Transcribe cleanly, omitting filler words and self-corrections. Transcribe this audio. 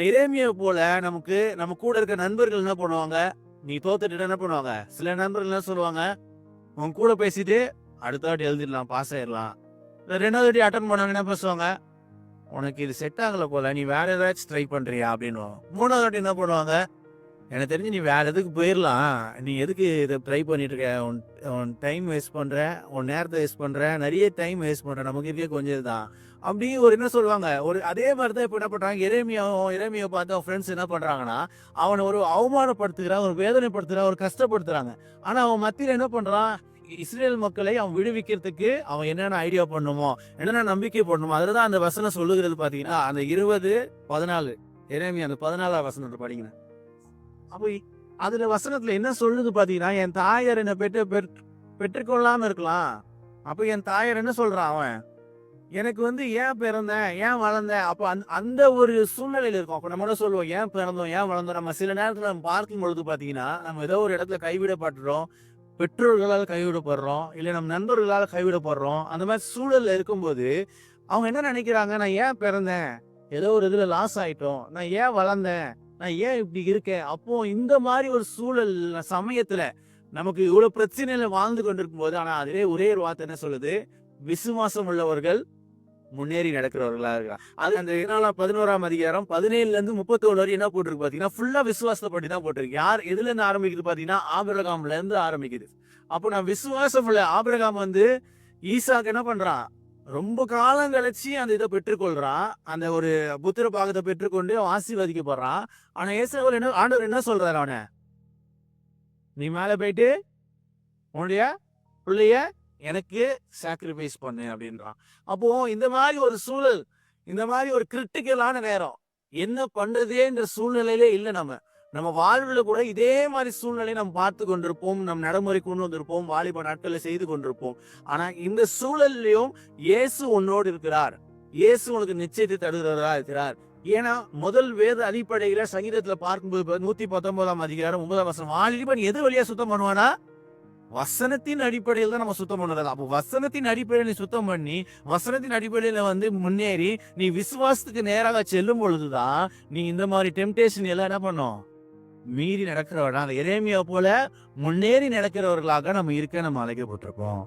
எரேமியா போல நமக்கு நம்ம கூட இருக்க நண்பர்கள் என்ன பண்ணுவாங்க? நீ தோத்துட்டு என்ன பண்ணுவாங்க? சில நண்பர்கள் என்ன சொல்லுவாங்க? உன் கூட பேசிட்டு அடுத்த வாட்டி எழுதிடலாம், பாஸ் ஆயிடலாம். 2வது வாட்டி அட்டெண்ட் பண்ணாங்க என்ன பேசுவாங்க? உனக்கு இது செட் ஆகல போல, நீ வேற ஏதாச்சும் ட்ரை பண்றியா அப்படின்னுவாங்க. 3வது வாட்டி என்ன பண்ணுவாங்க? எனக்கு தெரிஞ்சு நீ வேற எதுக்கு போயிரலாம். நீ எதுக்கு இத ட்ரை பண்ணிட்டு இருக்க? உன் உன் டைம் வேஸ்ட் பண்ற, உன் நேரத்த வேஸ்ட் பண்ற, நெறைய டைம் வேஸ்ட் பண்ற. நமக்கு இருக்கே கொஞ்சம் இதுதான். அப்படி ஒரு என்ன சொல்லுவாங்க, ஒரு அதே மாரி தான் இப்ப என்ன பண்றாங்க, எரேமியாவ பார்த்து அவன் ஃப்ரெண்ட்ஸ் என்ன பண்றாங்கன்னா, அவன ஒரு அவமானப்படுத்துறாங்க, ஒரு வேதனைப்படுத்துறாங்க, ஒரு கஷ்டப்படுத்துறாங்க. ஆனா அவன் மத்தியில என்ன பண்றான், இஸ்ரேல் மக்களை அவன் விடுவிக்கிறதுக்கு அவன் என்னென்ன ஐடியா பண்ணணுமோ, என்னென்ன நம்பிக்கை பண்ணணுமோ, அதுல தான் அந்த வசனம் சொல்லுகிறது பார்த்தீங்கன்னா, அந்த 20, 14 எரேமியா அந்த 14ஆம் வசனத்த படிங்க. அப்ப அதுல வசனத்துல என்ன சொல்லுது பாத்தீங்கன்னா, என் தாயார் என்ன பெற்றுக்கொள்ளாம இருக்கலாம். அப்ப என் தாயார் என்ன சொல்றான் அவன்? எனக்கு ஏன் பிறந்தேன்? ஏன் வளர்ந்தேன்? அப்ப அந்த ஒரு சூழ்நிலையில இருக்கோம். அப்ப நம்ம என்ன சொல்லுவோம்? ஏன் பிறந்தோம்? ஏன் வளர்ந்தோம்? நம்ம சில நேரத்துல நம்ம பார்க்கும் பொழுது பாத்தீங்கன்னா, நம்ம ஏதோ ஒரு இடத்துல கைவிடப்பட்டுறோம். பெற்றோர்களால் கைவிடப்படுறோம். இல்ல நம்ம நண்பர்களால கைவிடப்படுறோம். அந்த மாரி சூழல்ல இருக்கும்போது, அவங்க என்ன நெனைக்கிறாங்க? நான் ஏன் பிறந்தேன்? ஏதோ ஒரு இதுல லாஸ் ஆயிட்டோம். நான் ஏன் வளர்ந்தேன்? நான் ஏன் இப்படி இருக்கேன்? அப்போ இந்த மாரி ஒரு சூழல் சமயத்துல நமக்கு இவ்வளவு பிரச்சனையில வாழ்ந்து கொண்டிருக்கும்போது, ஆனா அதுவே ஒரே ஒரு வார்த்தை என்ன சொல்லுது? விசுவாசம் உள்ளவர்கள் முன்னேறி நடக்கிறவர்களா இருக்கிறான். அது அந்த 11ஆம் அதிகாரம் 17ல இருந்து 31 வரை என்ன போட்டிருக்கு பாத்தீங்கன்னா, ஃபுல்லா விசுவாசத்த பத்தி தான் போட்டிருக்கு. யார் எதுல இருந்து ஆரம்பிக்குது பாத்தீங்கன்னா, ஆபிரகாம்ல இருந்து ஆரம்பிக்குது. அப்போ நான் விசுவாசம் உள்ள ஆபிரகாம் ஈசாக்கு என்ன பண்றான்? ரொம்ப காலம் கழிச்சு அந்த இத பெற்றுக்கொள்றான். அந்த ஒரு புத்திர பாகத்த பெற்றுக்கொண்டு அவன் ஆசீர்வதிக்கப்படுறான். ஆனா ஏசாவுல ஆண்டவர் என்ன சொல்றாரு அவன? நீ மேல போயிட்டு உன்னுடைய பிள்ளைய எனக்கு சாக்ரிஃபைஸ் பண்ணு அப்படின்றான். அப்போ இந்த மாரி ஒரு சூழல், இந்த மாரி ஒரு கிரிட்டிக்கலான நேரம். என்ன பண்றதேன்ற சூழ்நிலையிலே இல்ல நம்ம. நம்ம வாழ்வுல கூட இதே மாரி சூழ்நிலையை நம்ம பார்த்து கொண்டிருப்போம். நம் நடைமுறை கொண்டு வந்திருப்போம். வாலிப நாட்கள்ல செய்து கொண்டிருப்போம். ஆனா இந்த சூழல்லயும் இயேசு உன்னோடு இருக்கிறார். இயேசு உனக்கு நிச்சயத்தை தருகிறவரா இருக்கிறார். ஏன்னா முதல் வேத அடிப்படையில சங்கீதத்துல பார்க்கும்போது 119ஆம் அதிகாரம் 9ஆம் வசனம், வாலிபன் எது வழியா சுத்தம் பண்ணுவானா? வசனத்தின் அடிப்படையில் தான் நம்ம சுத்தம் பண்ணுறது. அப்போ வசனத்தின் அடிப்படையில் நீ சுத்தம் பண்ணி, வசனத்தின் அடிப்படையில முன்னேறி, நீ விசுவாசத்துக்கு நேராக செல்லும் பொழுதுதான், நீ இந்த மாரி டெம்ப்டேஷன் எல்லாம் என்ன பண்ணும்? மீறி நடக்கிறவனா, அந்த எரேமியா போல முன்னேறி நடக்கிறவர்களாக நம்ம இருக்க நம்ம அழைக்கப்பட்டிருக்கோம்.